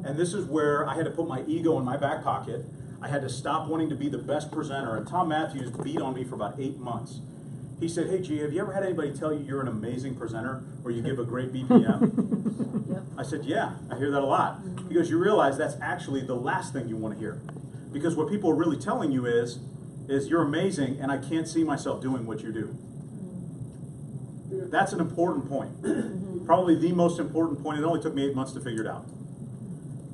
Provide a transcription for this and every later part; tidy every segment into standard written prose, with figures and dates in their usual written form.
And this is where I had to put my ego in my back pocket. I had to stop wanting to be the best presenter. And Tom Matthews beat on me for about 8 months. He said, hey, G, have you ever had anybody tell you you're an amazing presenter or you give a great BPM? Yep. I said, yeah, I hear that a lot. He goes, you realize that's actually the last thing you want to hear. Because what people are really telling you is you're amazing and I can't see myself doing what you do. That's an important point. Probably the most important point. It only took me 8 months to figure it out.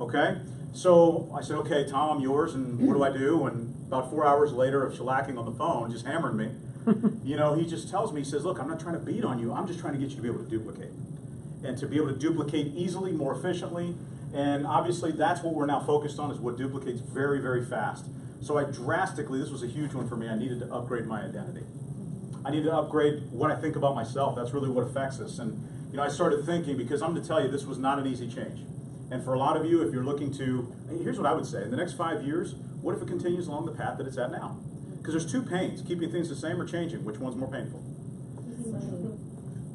Okay? So I said, okay, Tom, I'm yours, and what do I do? And about 4 hours later of shellacking on the phone, just hammering me, you know, he just tells me, he says, look, I'm not trying to beat on you, I'm just trying to get you to be able to duplicate. And to be able to duplicate easily, more efficiently, and obviously that's what we're now focused on, is what duplicates very, very fast. So I drastically, this was a huge one for me, I needed to upgrade my identity. I need to upgrade what I think about myself. That's really what affects us. And you know, I started thinking, because I'm going to tell you, this was not an easy change. And for a lot of you, if you're looking to, here's what I would say, in the next 5 years, what if it continues along the path that it's at now? Because there's two pains, keeping things the same or changing. Which one's more painful?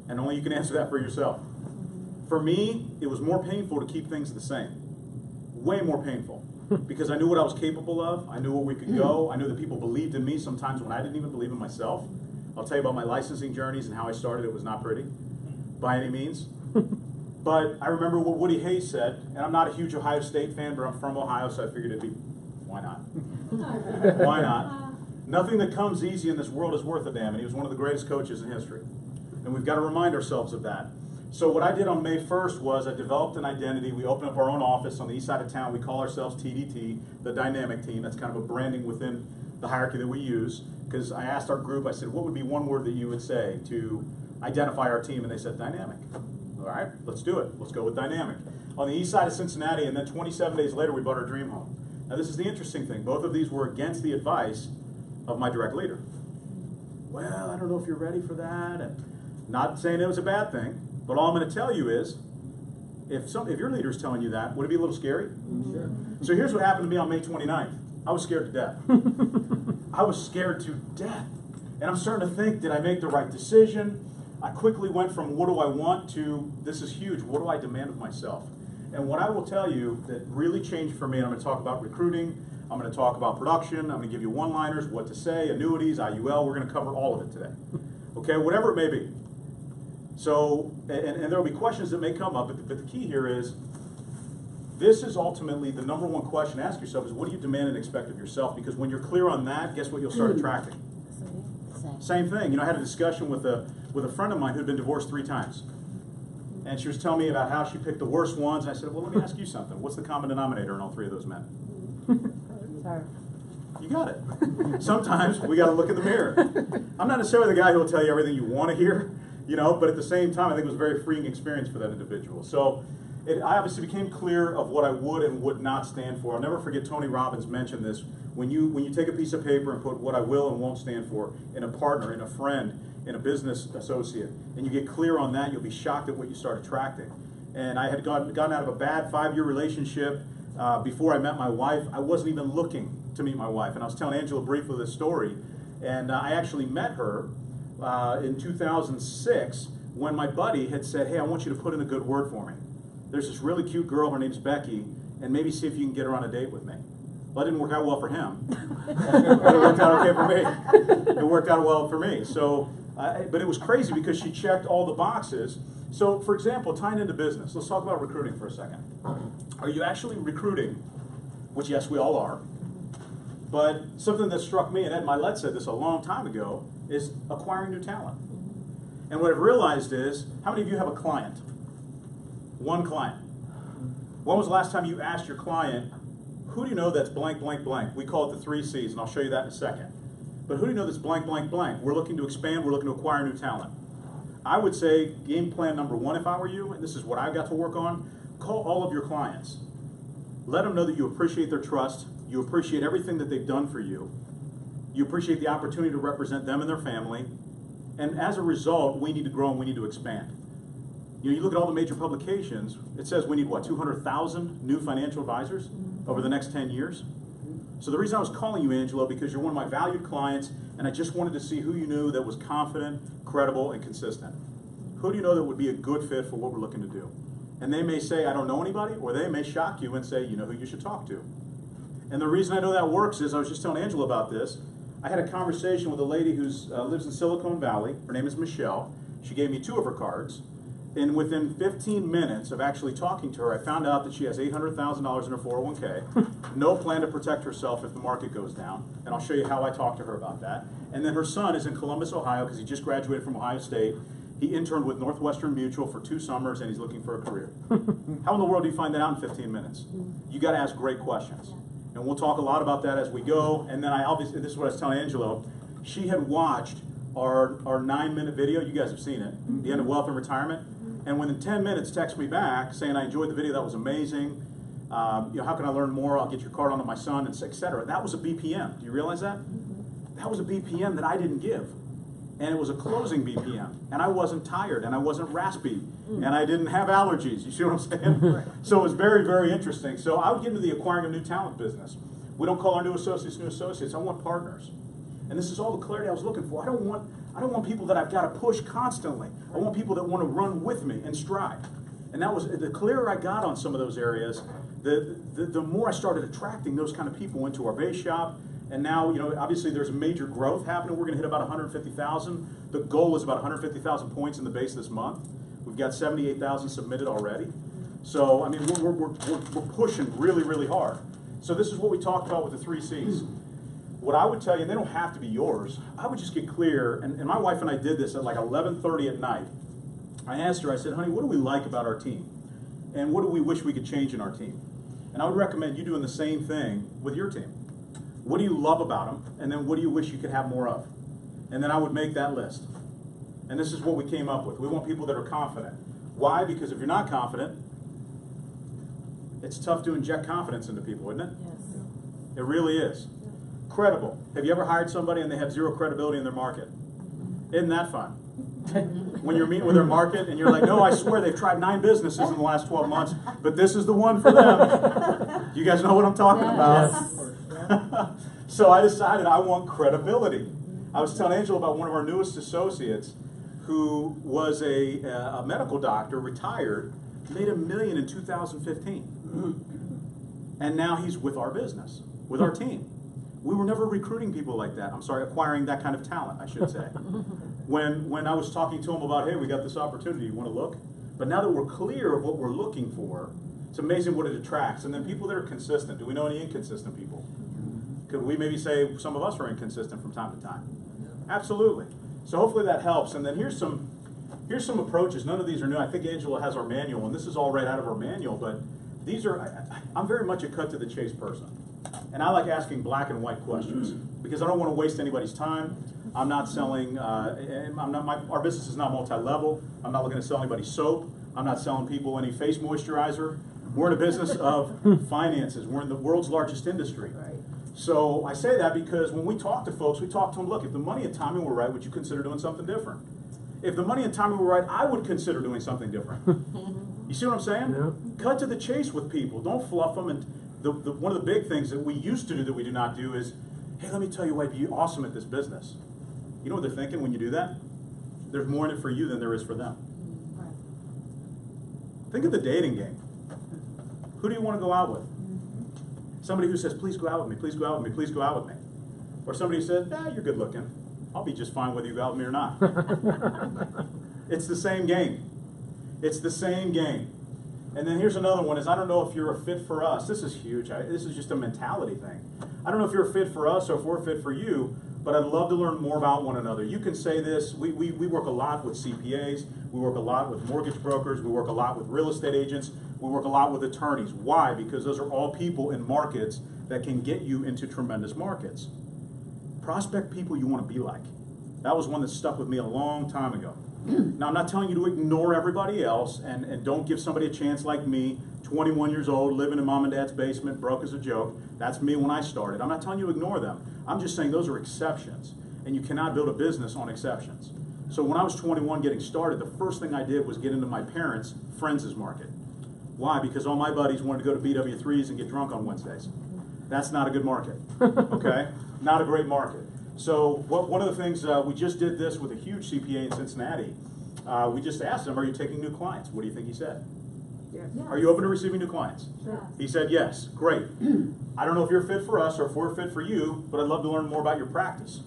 And only you can answer that for yourself. For me, it was more painful to keep things the same. Way more painful. Because I knew what I was capable of, I knew where we could go, I knew that people believed in me sometimes when I didn't even believe in myself. I'll tell you about my licensing journeys and how I started. It was not pretty, by any means. But I remember what Woody Hayes said, and I'm not a huge Ohio State fan, but I'm from Ohio, so I figured it'd be, why not? Why not? Nothing that comes easy in this world is worth a damn, and he was one of the greatest coaches in history. And we've got to remind ourselves of that. So what I did on May 1st was I developed an identity. We opened up our own office on the east side of town. We call ourselves TDT, the Dynamic Team. That's kind of a branding within the hierarchy that we use. Because I asked our group, I said, what would be one word that you would say to identify our team? And they said, dynamic. All right, let's do it. Let's go with dynamic. On the east side of Cincinnati, and then 27 days later, we bought our dream home. Now, this is the interesting thing. Both of these were against the advice of my direct leader. Well, I don't know if you're ready for that. And not saying it was a bad thing, but all I'm going to tell you is, if your leader's telling you that, would it be a little scary? Sure. So here's what happened to me on May 29th. I was scared to death. I was scared to death. And I'm starting to think, did I make the right decision? I quickly went from what do I want to, this is huge, what do I demand of myself? And what I will tell you that really changed for me, and I'm going to talk about recruiting, I'm going to talk about production, I'm going to give you one-liners, what to say, annuities, IUL, we're going to cover all of it today. Okay, whatever it may be. So, and there will be questions that may come up, but the key here is, this is ultimately the number one question to ask yourself is, what do you demand and expect of yourself? Because when you're clear on that, guess what you'll start attracting? Same thing. You know, I had a discussion with a friend of mine who had been divorced 3 times. And she was telling me about how she picked the worst ones. And I said, well, let me ask you something. What's the common denominator in all 3 of those men? Sorry. You got it. Sometimes we got to look in the mirror. I'm not necessarily the guy who will tell you everything you want to hear, you know, but at the same time, I think it was a very freeing experience for that individual. So I obviously became clear of what I would and would not stand for. I'll never forget Tony Robbins mentioned this. When you take a piece of paper and put what I will and won't stand for in a partner, in a friend, in a business associate, and you get clear on that, you'll be shocked at what you start attracting. And I had gotten out of a bad 5-year relationship before I met my wife. I wasn't even looking to meet my wife. And I was telling Angela briefly this story. And I actually met her in 2006 when my buddy had said, hey, I want you to put in a good word for me. There's this really cute girl, her name's Becky, and maybe see if you can get her on a date with me. Well, that didn't work out well for him. But it worked out okay for me. It worked out well for me. So, but it was crazy because she checked all the boxes. So, for example, tying into business, let's talk about recruiting for a second. Are you actually recruiting? Which, yes, we all are. But something that struck me, and Ed Milet said this a long time ago, is acquiring new talent. And what I've realized is, how many of you have a client? One client. When was the last time you asked your client, who do you know that's blank, blank, blank? We call it the 3 C's, and I'll show you that in a second. But who do you know that's blank, blank, blank? We're looking to expand, we're looking to acquire new talent. I would say game plan number 1, if I were you, and this is what I got to work on, call all of your clients. Let them know that you appreciate their trust, you appreciate everything that they've done for you, you appreciate the opportunity to represent them and their family, and as a result, we need to grow and we need to expand. You know, you look at all the major publications, it says we need, what, 200,000 new financial advisors over the next 10 years? So the reason I was calling you, Angelo, because you're one of my valued clients, and I just wanted to see who you knew that was confident, credible, and consistent. Who do you know that would be a good fit for what we're looking to do? And they may say, I don't know anybody, or they may shock you and say, you know who you should talk to. And the reason I know that works is, I was just telling Angela about this. I had a conversation with a lady who lives in Silicon Valley. Her name is Michelle. She gave me 2 of her cards. And within 15 minutes of actually talking to her, I found out that she has $800,000 in her 401k, no plan to protect herself if the market goes down. And I'll show you how I talked to her about that. And then her son is in Columbus, Ohio, because he just graduated from Ohio State. He interned with Northwestern Mutual for 2 summers, and he's looking for a career. How in the world do you find that out in 15 minutes? You got to ask great questions. And we'll talk a lot about that as we go. And then I obviously, this is what I was telling Angelo, she had watched our 9-minute video. You guys have seen it, The End of Wealth and Retirement. And within 10 minutes, text me back saying, I enjoyed the video, that was amazing. You know, how can I learn more? I'll get your card onto my son, and et cetera. That was a BPM. Do you realize that? That was a BPM that I didn't give. And it was a closing BPM. And I wasn't tired, and I wasn't raspy, and I didn't have allergies. You see what I'm saying? So it was very, very interesting. So I would get into the acquiring of new talent business. We don't call our new associates. I want partners. And this is all the clarity I was looking for. I don't want people that I've got to push constantly. I want people that want to run with me and strive. And that was, the clearer I got on some of those areas, the more I started attracting those kind of people into our base shop. And now, you know, obviously there's major growth happening. We're going to hit about 150,000. The goal is about 150,000 points in the base this month. We've got 78,000 submitted already. So, I mean, we're pushing really, really hard. So this is what we talked about with the 3 C's. What I would tell you, and they don't have to be yours, I would just get clear, and my wife and I did this at like 11:30 at night. I asked her, I said, honey, what do we like about our team? And what do we wish we could change in our team? And I would recommend you doing the same thing with your team. What do you love about them? And then what do you wish you could have more of? And then I would make that list. And this is what we came up with. We want people that are confident. Why? Because if you're not confident, it's tough to inject confidence into people, isn't it? Yes. It really is. Credible. Have you ever hired somebody and they have 0 credibility in their market? Isn't that fun? When you're meeting with their market and you're like, no, I swear they've tried 9 businesses in the last 12 months, but this is the one for them. You guys know what I'm talking about? So I decided I want credibility. I was telling Angela about one of our newest associates who was a medical doctor, retired, made $1 million in 2015. And now he's with our business, with our team. We were never recruiting people like that. I'm sorry, acquiring that kind of talent, I should say. When I was talking to him about, hey, we got this opportunity, you want to look? But now that we're clear of what we're looking for, it's amazing what it attracts. And then people that are consistent. Do we know any inconsistent people? Could we maybe say some of us are inconsistent from time to time? Absolutely. So hopefully that helps. And then here's some approaches. None of these are new. I think Angela has our manual, and this is all right out of our manual, but these are, I'm very much a cut to the chase person. And I like asking black and white questions because I don't want to waste anybody's time. I'm not selling, our business is not multi-level. I'm not looking to sell anybody soap. I'm not selling people any face moisturizer. We're in a business of finances. We're in the world's largest industry. Right. So I say that because when we talk to folks, we talk to them, look, if the money and timing were right, would you consider doing something different? If the money and timing were right, I would consider doing something different. You see what I'm saying? Yeah. Cut to the chase with people. Don't fluff them. And one of the big things that we used to do that we do not do is, hey, let me tell you why you'd be awesome at this business. You know what they're thinking when you do that? There's more in it for you than there is for them. Right. Think of the dating game. Who do you want to go out with? Somebody who says, please go out with me, please go out with me, please go out with me. Or somebody who says, you're good looking. I'll be just fine whether you go out with me or not. It's the same game. It's the same game. And then here's another one is, I don't know if you're a fit for us. This is huge. This is just a mentality thing. I don't know if you're a fit for us or if we're a fit for you, but I'd love to learn more about one another. You can say this. We work a lot with CPAs. We work a lot with mortgage brokers. We work a lot with real estate agents. We work a lot with attorneys. Why? Because those are all people in markets that can get you into tremendous markets. Prospect people you want to be like. That was one that stuck with me a long time ago. Now, I'm not telling you to ignore everybody else and don't give somebody a chance like me, 21 years old, living in mom and dad's basement, broke as a joke. That's me when I started. I'm not telling you to ignore them. I'm just saying those are exceptions, and you cannot build a business on exceptions. So when I was 21 getting started, the first thing I did was get into my parents' friends' market. Why? Because all my buddies wanted to go to BW3s and get drunk on Wednesdays. That's not a good market, okay? Not a great market. So one of the things, we just did this with a huge CPA in Cincinnati. We just asked him, are you taking new clients? What do you think he said? Yes. Are you open to receiving new clients? Sure. He said yes. Great. I don't know if you're fit for us or if we're fit for you, but I'd love to learn more about your practice.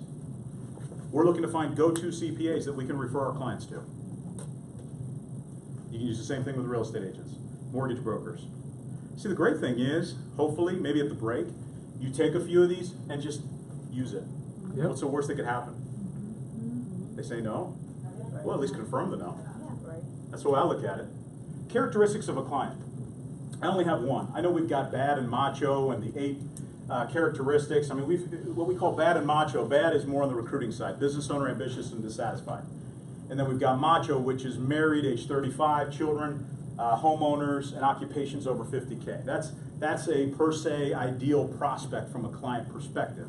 We're looking to find go-to CPAs that we can refer our clients to. You can use the same thing with real estate agents, mortgage brokers. See, the great thing is, hopefully, maybe at the break, you take a few of these and just use it. Yep. What's the worst that could happen? They say no? Well, at least confirm the no. That's the way I look at it. Characteristics of a client. I only have one. I know we've got bad and macho and the 8 characteristics. I mean, what we call bad and macho. Bad is more on the recruiting side. Business owner, ambitious, and dissatisfied. And then we've got macho, which is married, age 35, children, homeowners, and occupations over 50K. That's a per se ideal prospect from a client perspective.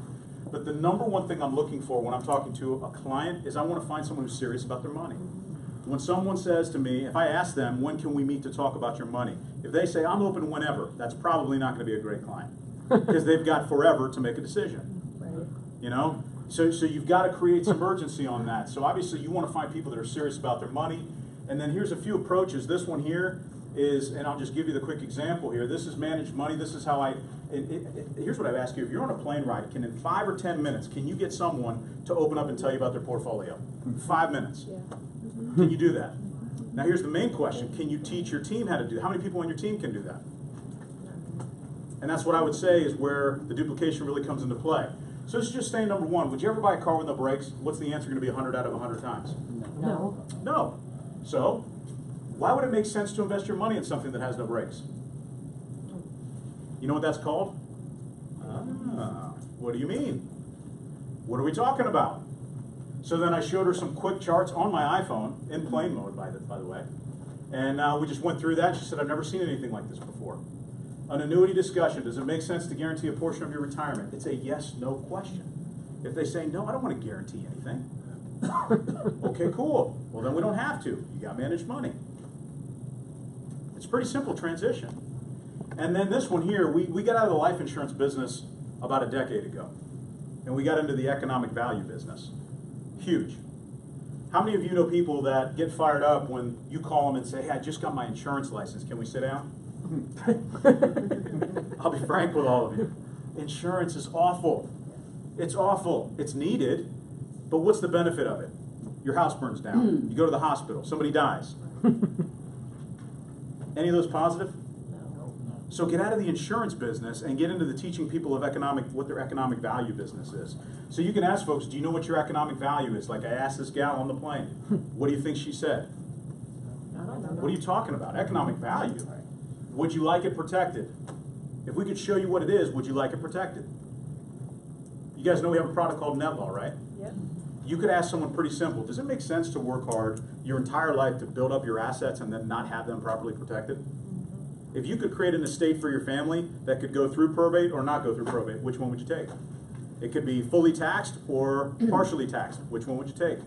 But the number one thing I'm looking for when I'm talking to a client is I want to find someone who's serious about their money. When someone says to me, if I ask them, when can we meet to talk about your money? If they say, I'm open whenever, that's probably not going to be a great client. Because they've got forever to make a decision. Right. You know? So you've got to create some urgency on that. So obviously you want to find people that are serious about their money. And then here's a few approaches. This one here is, and I'll just give you the quick example here. This is managed money. This is how here's what I've asked you. If you're on a plane ride, in 5 or 10 minutes, can you get someone to open up and tell you about their portfolio? 5 minutes. Yeah. Can you do that? Now here's the main question. Can you teach your team how to do that? How many people on your team can do that? And that's what I would say is where the duplication really comes into play. So let's just say number one, would you ever buy a car with no brakes? What's the answer going to be 100 out of 100 times? No. No. So why would it make sense to invest your money in something that has no brakes? You know what that's called? What do you mean? What are we talking about? So then I showed her some quick charts on my iPhone, in plane mode, by the way. And we just went through that. She said, I've never seen anything like this before. An annuity discussion. Does it make sense to guarantee a portion of your retirement? It's a yes, no question. If they say, no, I don't want to guarantee anything. Okay, cool. Well, then we don't have to. You got managed money. It's a pretty simple transition. And then this one here, we got out of the life insurance business about a decade ago. And we got into the economic value business. Huge. How many of you know people that get fired up when you call them and say, hey, I just got my insurance license. Can we sit down? I'll be frank with all of you. Insurance is awful. It's awful. It's needed. But what's the benefit of it? Your house burns down. You go to the hospital. Somebody dies. Any of those positive? No. So get out of the insurance business and get into the teaching people of what their economic value business is. So you can ask folks, do you know what your economic value is? Like I asked this gal on the plane. What do you think she said? I don't know. What are you talking about? Economic value. Would you like it protected? If we could show you what it is, would you like it protected? You guys know we have a product called NetLaw, right? Yep. You could ask someone pretty simple, does it make sense to work hard your entire life to build up your assets and then not have them properly protected? If you could create an estate for your family that could go through probate or not go through probate, which one would you take? It could be fully taxed or partially taxed. Which one would you take?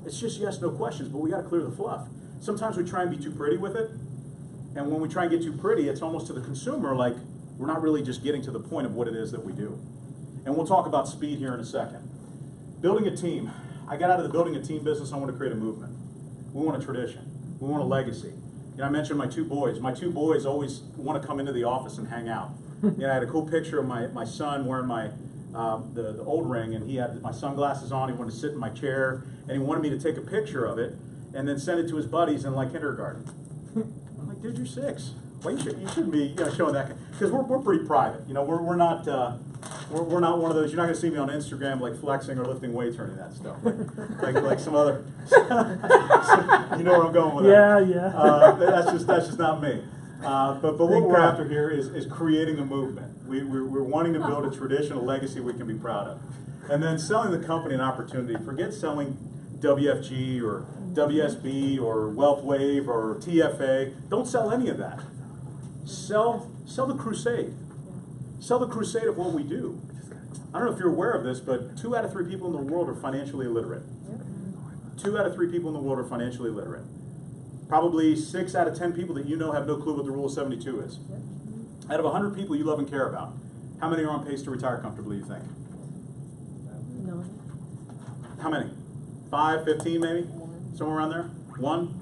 It's just yes, no questions, but we got to clear the fluff. Sometimes we try and be too pretty with it, and when we try and get too pretty, it's almost to the consumer like we're not really just getting to the point of what it is that we do. And we'll talk about speed here in a second. Building a team. I got out of the building a team business. I want to create a movement. We want a tradition. We want a legacy. You know, I mentioned my 2 boys. My 2 boys always want to come into the office and hang out. You know, I had a cool picture of my son wearing the old ring, and he had my sunglasses on. He wanted to sit in my chair, and he wanted me to take a picture of it and then send it to his buddies in like kindergarten. I'm like, dude, you're 6. Well, you shouldn't be showing that, because we're pretty private. You know, we're not one of those. You're not going to see me on Instagram like flexing or lifting weights or any of that stuff. Like some other. You know where I'm going with that. Yeah. That's just not me. But what we're after here is creating a movement. We're wanting to build a tradition, a legacy we can be proud of, and then selling the company an opportunity. Forget selling WFG or WSB or WealthWave or TFA. Don't sell any of that. Sell the crusade. Sell the crusade of what we do. I don't know if you're aware of this, but 2 out of 3 people in the world are financially illiterate. 2 out of 3 people in the world are financially illiterate. Probably 6 out of 10 people that you know have no clue what the Rule of 72 is. Out of 100 people you love and care about, how many are on pace to retire comfortably, you think? No. How many? 5, 15 maybe? Somewhere around there? 1?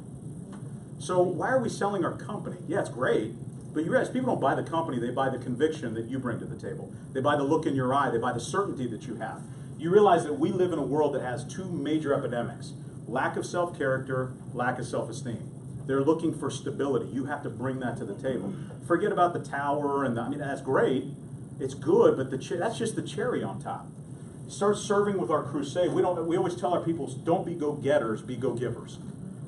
So why are we selling our company? Yeah, it's great, but you realize people don't buy the company, they buy the conviction that you bring to the table. They buy the look in your eye, they buy the certainty that you have. You realize that we live in a world that has two major epidemics: lack of self-character, lack of self-esteem. They're looking for stability. You have to bring that to the table. Forget about the tower, and I mean, that's great. It's good, but that's just the cherry on top. Start serving with our crusade. We always tell our people, don't be go-getters, be go-givers.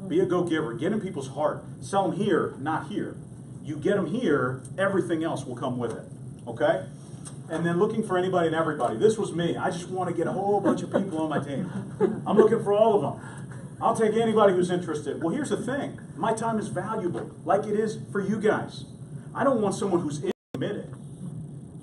Be a go-giver. Get in people's heart. Sell them here, not here. You get them here, everything else will come with it. Okay? And then looking for anybody and everybody. This was me. I just want to get a whole bunch of people on my team. I'm looking for all of them. I'll take anybody who's interested. Well, here's the thing. My time is valuable, like it is for you guys. I don't want someone who's committed.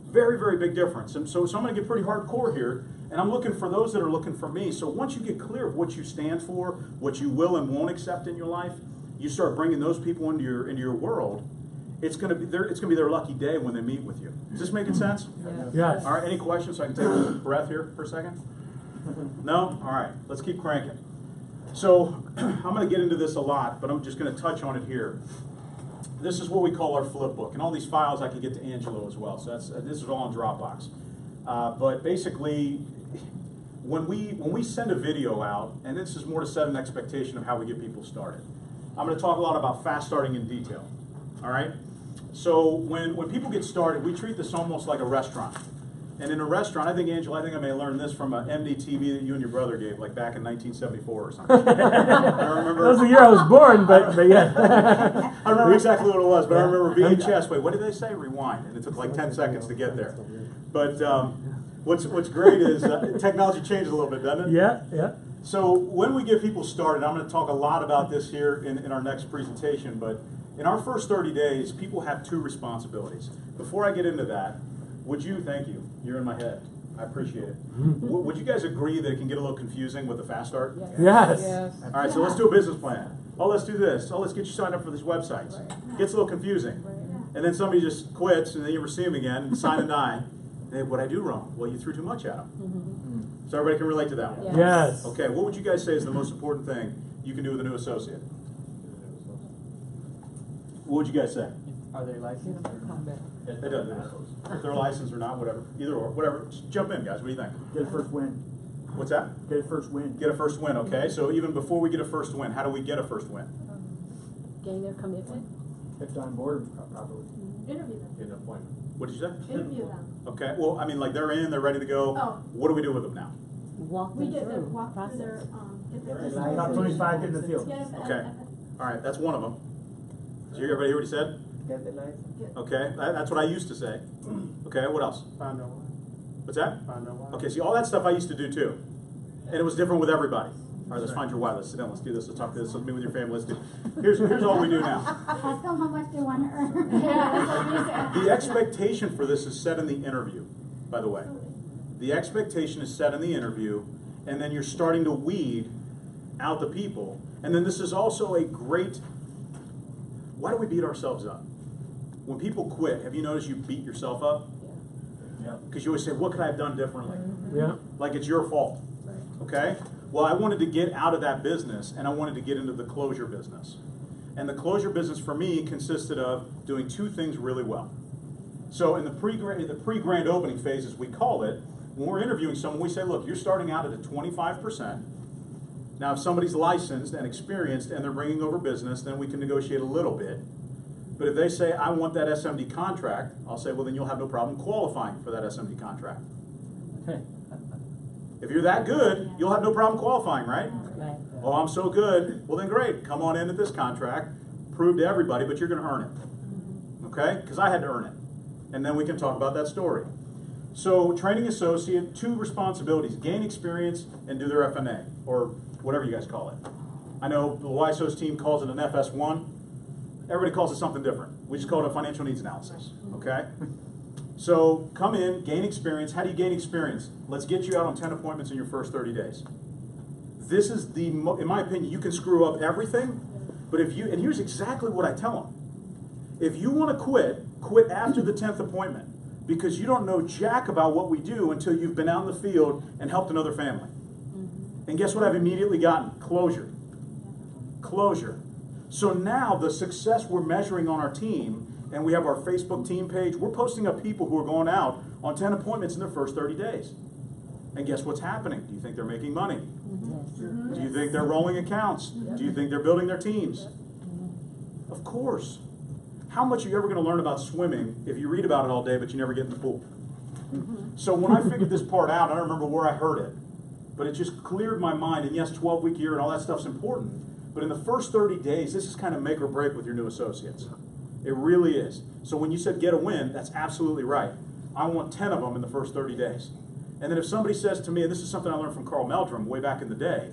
Very, very big difference. And so I'm going to get pretty hardcore here, and I'm looking for those that are looking for me. So once you get clear of what you stand for, what you will and won't accept in your life, you start bringing those people into your world. It's going to be their lucky day when they meet with you. Is this making sense? Yes. All right. Any questions? So I can take a breath here for a second. No. All right. Let's keep cranking. So I'm going to get into this a lot, but I'm just going to touch on it here. This is what we call our flip book, and all these files I can get to Angelo as well. So this is all on Dropbox. But basically, when we send a video out, and this is more to set an expectation of how we get people started. I'm going to talk a lot about fast starting in detail. All right. So when people get started, we treat this almost like a restaurant. And in a restaurant, I think I may have learned this from an MDTV that you and your brother gave, like back in 1974 or something. I remember. That was the year I was born, but yeah. I remember exactly what it was, but I remember VHS. Wait, what did they say? Rewind, and it took like 10 seconds to get there. But what's great is technology changes a little bit, doesn't it? Yeah. So when we get people started, I'm going to talk a lot about this here in our next presentation. But in our first 30 days, people have two responsibilities. Before I get into that, thank you, you're in my head. I appreciate it. Would you guys agree that it can get a little confusing with the fast start? Yes. All right, so let's do a business plan. Oh, let's do this. Oh, let's get you signed up for these websites. Gets a little confusing. And then somebody just quits, and then you ever see them again, sign and die. Hey, what'd I do wrong? Well, you threw too much at them. So everybody can relate to that one? Yes. Okay, what would you guys say is the most important thing you can do with a new associate? What would you guys say? Are they licensed? It doesn't. If they're licensed or not, whatever. Either or, whatever. Just jump in, guys. What do you think? Get a first win. What's that? Get a first win. Get a first win, okay? So even before we get a first win, how do we get a first win? Gain their commitment. If on board properly. Interview them. Get an appointment. What did you say? Interview them. Okay, well, I mean, like they're in, they're ready to go. Oh. What do we do with them now? Walk We them get through them, walk through process. their, get their. Get their Top 25 in the field. Okay. All right, that's one of them. Did you everybody hear what he said? Get the license. Okay, that's what I used to say. Okay, what else? Find out why. What's that? Find out why. Okay, see, all that stuff I used to do too. And it was different with everybody. All right, let's find your why. Let's sit down. Let's do this. Let's talk this. Let's meet with your family. Let's do. Here's all we do now. Ask them how much they want to earn. The expectation for this is set in the interview, by the way. The expectation is set in the interview, and then you're starting to weed out the people. And then this is also a great. Why do we beat ourselves up? When people quit, have you noticed you beat yourself up? Yeah. Because you always say, what could I have done differently? Yeah. Like it's your fault. Okay? Well, I wanted to get out of that business, and I wanted to get into the closure business. And the closure business for me consisted of doing two things really well. So in the pre-grand opening phase, as we call it, when we're interviewing someone, we say, look, you're starting out at a 25%. Now, if somebody's licensed and experienced and they're bringing over business, then we can negotiate a little bit. But if they say, I want that SMD contract, I'll say, well, then you'll have no problem qualifying for that SMD contract. If you're that good, you'll have no problem qualifying, right? Right. Oh, I'm so good. Well, then great. Come on in at this contract. Prove to everybody, but you're going to earn it. Okay? Because I had to earn it. And then we can talk about that story. So, training associate, two responsibilities. Gain experience and do their FNA, or whatever you guys call it. I know the YSO's team calls it an FS1. Everybody calls it something different. We just call it a financial needs analysis. Okay? So come in, gain experience. How do you gain experience? Let's get you out on 10 appointments in your first 30 days. This is in my opinion, you can screw up everything, but and here's exactly what I tell them. If you want to quit after the 10th appointment, because you don't know jack about what we do until you've been out in the field and helped another family. And guess what I've immediately gotten? Closure. Closure. So now the success we're measuring on our team, and we have our Facebook team page, we're posting up people who are going out on 10 appointments in their first 30 days. And guess what's happening? Do you think they're making money? Do you think they're rolling accounts? Do you think they're building their teams? Of course. How much are you ever going to learn about swimming if you read about it all day but you never get in the pool? So when I figured this part out, I don't remember where I heard it, but it just cleared my mind. And yes, 12-week year and all that stuff's important, but in the first 30 days, this is kind of make or break with your new associates. It really is. So when you said get a win, that's absolutely right. I want 10 of them in the first 30 days. And then if somebody says to me, and this is something I learned from Carl Meldrum way back in the day,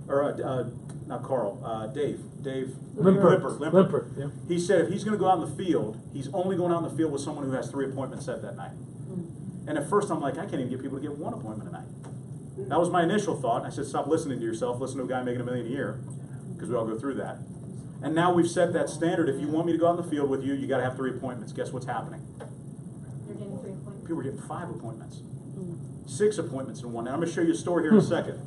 or not Carl, Dave Limper. Yeah. He said if he's going to go out in the field, he's only going out in the field with someone who has 3 appointments set that night. And at first I'm like, I can't even get people to get 1 appointment a night. That was my initial thought. I said, stop listening to yourself. Listen to a guy making $1 million a year, because we all go through that. And now we've set that standard. If you want me to go out in the field with you, you got to have 3 appointments. Guess what's happening? You're getting 3 appointments. People are getting 5 appointments, 6 appointments in one. Now I'm going to show you a story here in a second.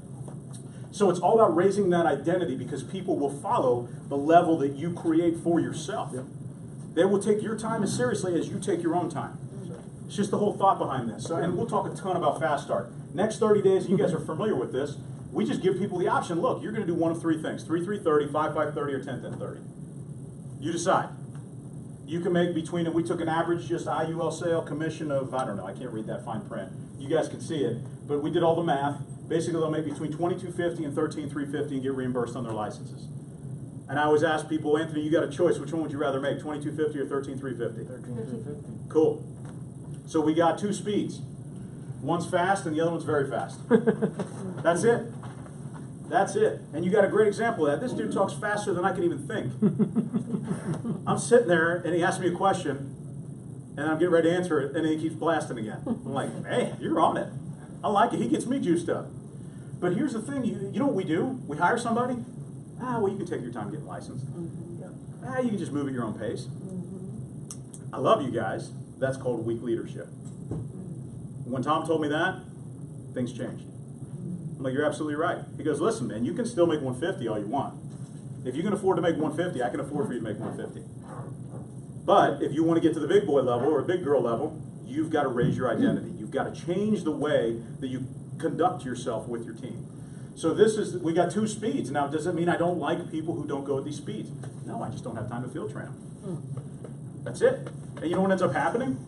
So it's all about raising that identity, because people will follow the level that you create for yourself. Yep. They will take your time as seriously as you take your own time. It's just the whole thought behind this. So, and we'll talk a ton about Fast Start. Next 30 days, you guys are familiar with this. We just give people the option. Look, you're going to do one of 3 things: 3-3-30, 5-5-30, or 10-10-30. You decide. You can make between, and we took an average just IUL sale commission of, I don't know, I can't read that fine print. You guys can see it, but we did all the math. Basically, they'll make between $22.50 and $13,350 and get reimbursed on their licenses. And I always ask people, Anthony, you got a choice. Which one would you rather make, $22.50 or $13,350? $13,350. Cool. So we got 2 speeds. One's fast and the other one's very fast. That's it. That's it. And you got a great example of that. This dude talks faster than I can even think. I'm sitting there and he asks me a question and I'm getting ready to answer it and then he keeps blasting again. I'm like, hey, you're on it. I like it. He gets me juiced up. But here's the thing. You know what we do? We hire somebody. Well, you can take your time getting licensed. You can just move at your own pace. I love you guys. That's called weak leadership. When Tom told me that, things changed. I'm like, you're absolutely right. He goes, listen, man, you can still make 150 all you want. If you can afford to make 150, I can afford for you to make 150. But if you want to get to the big boy level or big girl level, you've got to raise your identity. You've got to change the way that you conduct yourself with your team. So we got 2 speeds. Now, does it mean I don't like people who don't go at these speeds? No, I just don't have time to field train them. That's it. And you know what ends up happening?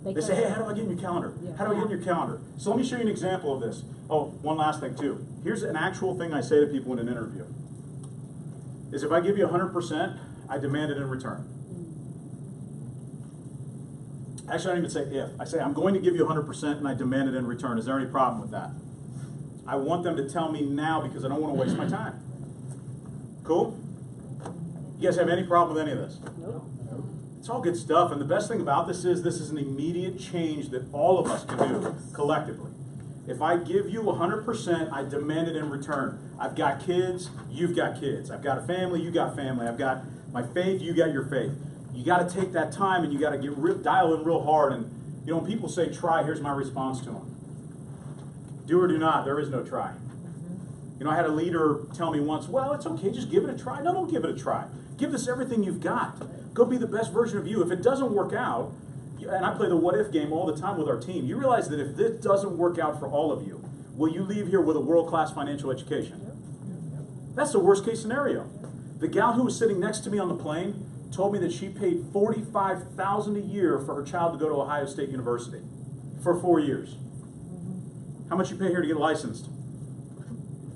They say, hey, how do I get in your calendar? How do I get in your calendar? So let me show you an example of this. Oh, one last thing too. Here's an actual thing I say to people in an interview. Is if I give you 100%, I demand it in return. Actually, I don't even say if. I say I'm going to give you 100% and I demand it in return. Is there any problem with that? I want them to tell me now because I don't want to waste my time. Cool? You guys have any problem with any of this? Nope. It's all good stuff, and the best thing about this is an immediate change that all of us can do collectively. If I give you 100%, I demand it in return. I've got kids, you've got kids. I've got a family, you got family. I've got my faith, you got your faith. You got to take that time and you got to dial in real hard. And you know, when people say try, here's my response to them: do or do not. There is no try. You know, I had a leader tell me once, well, it's okay, just give it a try. No, don't give it a try. Give this everything you've got. Go be the best version of you. If it doesn't work out, and I play the what-if game all the time with our team, you realize that if this doesn't work out for all of you, will you leave here with a world-class financial education? That's the worst-case scenario. The gal who was sitting next to me on the plane told me that she paid $45,000 a year for her child to go to Ohio State University for 4 years. How much you pay here to get licensed?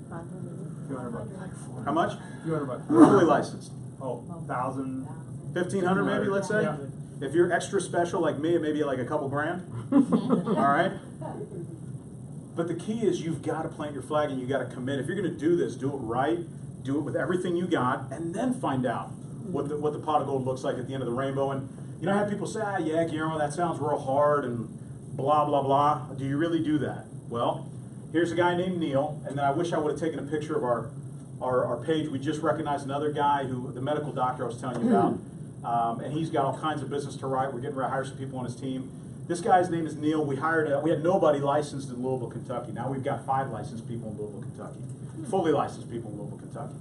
$200. How much? $200. Fully licensed. Oh, 1,000. 1,500 maybe, let's say? Yeah. If you're extra special like me, it may be like a couple grand. All right? But the key is you've got to plant your flag and you've got to commit. If you're going to do this, do it right, do it with everything you got, and then find out what the pot of gold looks like at the end of the rainbow. And you know, I have people say, yeah, Guillermo, that sounds real hard and blah, blah, blah. Do you really do that? Well, here's a guy named Neil, and then I wish I would have taken a picture of our page. We just recognized another guy, the medical doctor I was telling you about. And he's got all kinds of business to write. We're getting ready to hire some people on his team. This guy's name is Neil. We had nobody licensed in Louisville, Kentucky. Now we've got 5 licensed people in Louisville, Kentucky. Fully licensed people in Louisville, Kentucky.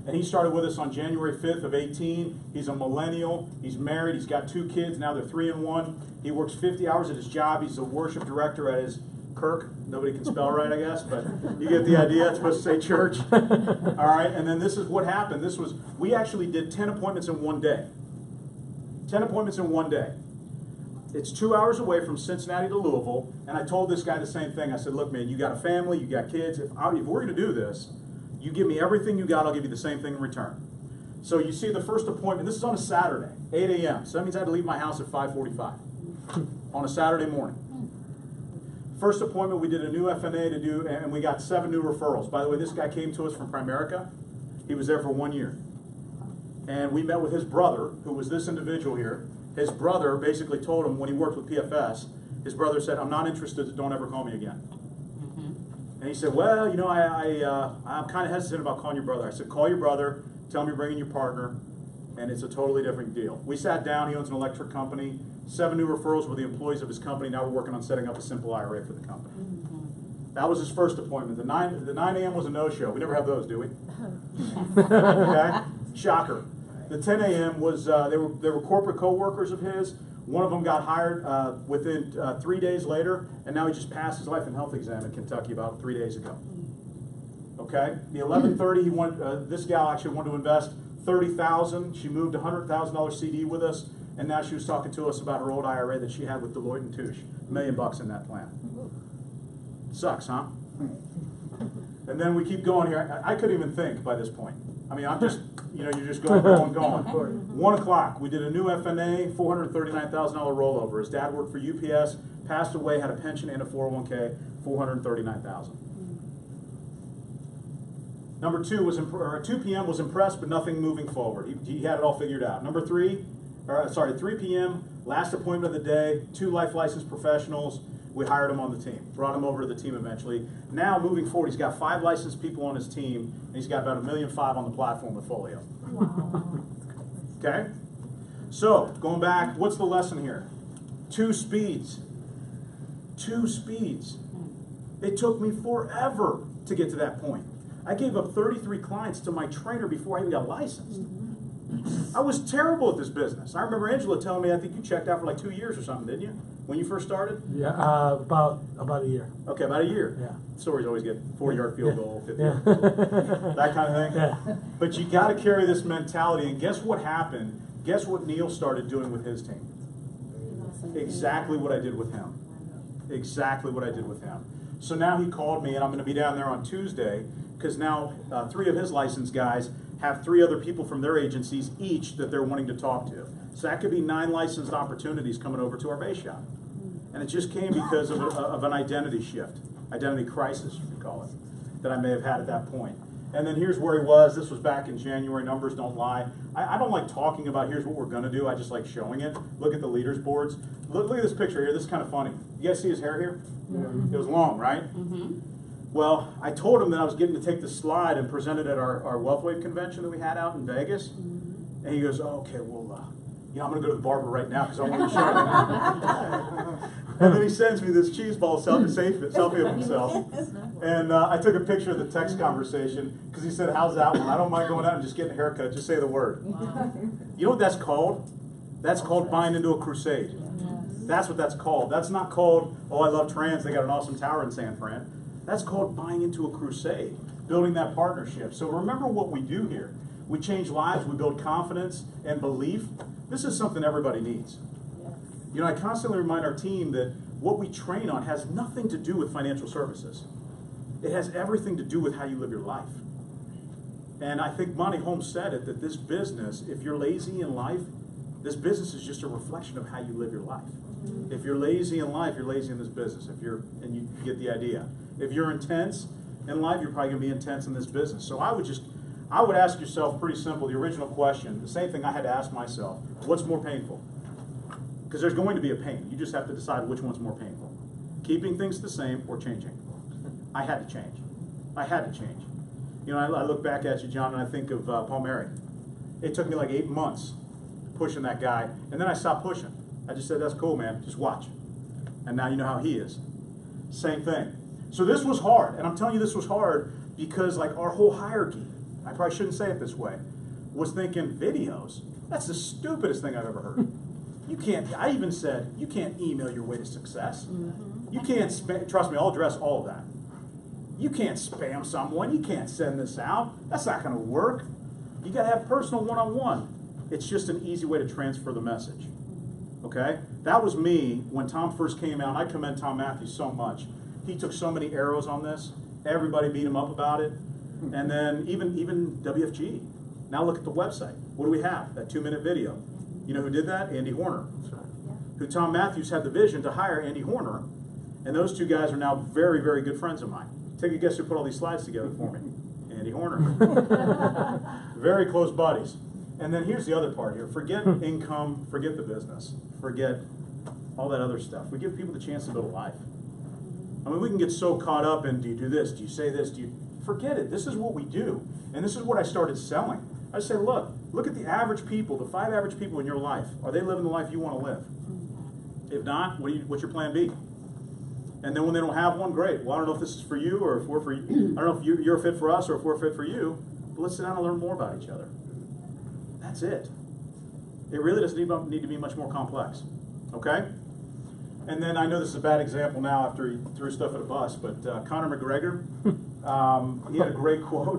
And he started with us on January 5th of 18. He's a millennial. He's married. He's got 2 kids. Now they're 3 and 1. He works 50 hours at his job. He's a worship director at his Kirk. Nobody can spell right, I guess, but you get the idea. It's supposed to say church. All right, and then this is what happened. We actually did 10 appointments in one day. 10 appointments in one day. It's 2 hours away from Cincinnati to Louisville, and I told this guy the same thing. I said, look, man, you got a family, you got kids. If we're going to do this, you give me everything you got, I'll give you the same thing in return. So you see the first appointment, this is on a Saturday, 8 a.m. So that means I had to leave my house at 5:45 on a Saturday morning. First appointment, we did a new FNA to do, and we got 7 new referrals. By the way, this guy came to us from Primerica. He was there for 1 year. And we met with his brother, who was this individual here. His brother basically told him when he worked with PFS, his brother said, I'm not interested, don't ever call me again. And he said, well, you know, I'm kind of hesitant about calling your brother. I said, call your brother, tell him you're bringing your partner, and it's a totally different deal. We sat down, he owns an electric company, 7 new referrals with the employees of his company. Now we're working on setting up a simple IRA for the company. That was his first appointment. The 9 a.m. was a no-show. We never have those, do we? Okay? Shocker. The 10 a.m. was, they were corporate co-workers of his. One of them got hired within 3 days later, and now he just passed his life and health exam in Kentucky about 3 days ago. Okay? The 11:30, he wanted, this gal actually wanted to invest $30,000. She moved a $100,000 CD with us, and now she was talking to us about her old IRA that she had with Deloitte and Touche. $1 million in that plan. Sucks, huh? And then we keep going here. I couldn't even think by this point. I mean, I'm just, you know, you're just going. 1 o'clock, we did a new FNA, $439,000 rollover. His dad worked for UPS, passed away, had a pension and a 401k, $439,000. Number 2 was, 2 p.m. was impressed, but nothing moving forward. He had it all figured out. Number 3 p.m., last appointment of the day, 2 life licensed professionals. We hired him on the team, brought him over to the team eventually. Now, moving forward, he's got 5 licensed people on his team, and he's got about $1.5 million on the platform with Folio. Wow. Okay? So, going back, what's the lesson here? 2 speeds. 2 speeds. It took me forever to get to that point. I gave up 33 clients to my trainer before I even got licensed. I was terrible at this business. I remember Angela telling me, I think you checked out for like 2 years or something, didn't you? When you first started? Yeah, about a year. Okay, about a year. Yeah. Stories always get 40-yard field goal, 50 Yeah. yard field goal, that kind of thing. Yeah. But you got to carry this mentality, and guess what happened? Guess what Neil started doing with his team? Exactly what I did with him. Exactly what I did with him. So now he called me, and I'm going to be down there on Tuesday, because now 3 of his licensed guys have 3 other people from their agencies each that they're wanting to talk to. So that could be 9 licensed opportunities coming over to our base shop. And it just came because of an identity shift, identity crisis, you could call it, that I may have had at that point. And then here's where he was. This was back in January. Numbers don't lie. I don't like talking about here's what we're going to do. I just like showing it. Look at the leaders boards. Look at this picture here. This is kind of funny. You guys see his hair here? It was long, right? Well, I told him that I was getting to take the slide and present it at our WealthWave convention that we had out in Vegas. And he goes, oh, okay, well, yeah, I'm going to go to the barber right now because I want to show him. And then he sends me this cheese ball selfie of himself. And I took a picture of the text conversation because he said, how's that one? I don't mind going out and just getting a haircut. Just say the word. You know what that's called? That's called buying into a crusade. That's what that's called. That's not called, oh, I love trans. They got an awesome tower in San Fran. That's called buying into a crusade, building that partnership. So remember what we do here. We change lives. We build confidence and belief. This is something everybody needs. You know, I constantly remind our team that what we train on has nothing to do with financial services. It has everything to do with how you live your life. And I think Monty Holmes said it, that this business, if you're lazy in life, this business is just a reflection of how you live your life. If you're lazy in life, you're lazy in this business. And you get the idea. If you're intense in life, you're probably going to be intense in this business. So I would ask yourself pretty simple, the original question, the same thing I had to ask myself, what's more painful? Because there's going to be a pain. You just have to decide which one's more painful. Keeping things the same or changing. I had to change. I had to change. You know, I look back at you, John, and I think of Paul Mary. It took me like 8 months pushing that guy, and then I stopped pushing. I just said, that's cool, man, just watch. And now you know how he is. Same thing. So this was hard, and I'm telling you this was hard because like our whole hierarchy I probably shouldn't say it this way, was thinking videos? That's the stupidest thing I've ever heard. You can't, I even said, you can't email your way to success. You can't spam, trust me, I'll address all of that. You can't spam someone, you can't send this out. That's not gonna work. You gotta have personal one-on-one. It's just an easy way to transfer the message. Okay? That was me when Tom first came out. I commend Tom Matthews so much. He took so many arrows on this. Everybody beat him up about it. And then even WFG. Now look at the website. What do we have? That 2-minute video. You know who did that? Andy Horner. Who Tom Matthews had the vision to hire Andy Horner. And those two guys are now very, very good friends of mine. Take a guess who put all these slides together for me. Andy Horner. Very close buddies. And then here's the other part here. Forget income, forget the business, forget all that other stuff. We give people the chance to build a life. I mean, we can get so caught up in, do you do this, do you say this, do you... Forget it. This is what we do. And this is what I started selling. I say, look at the average people, the 5 average people in your life. Are they living the life you want to live? If not, what's your plan B? And then when they don't have one, great. Well, I don't know if this is for you or if we're for you. I don't know if you're a fit for us or if we're a fit for you, but let's sit down and learn more about each other. That's it. It really doesn't need to be much more complex. Okay? And then I know this is a bad example now after he threw stuff at a bus, but Conor McGregor, he had a great quote.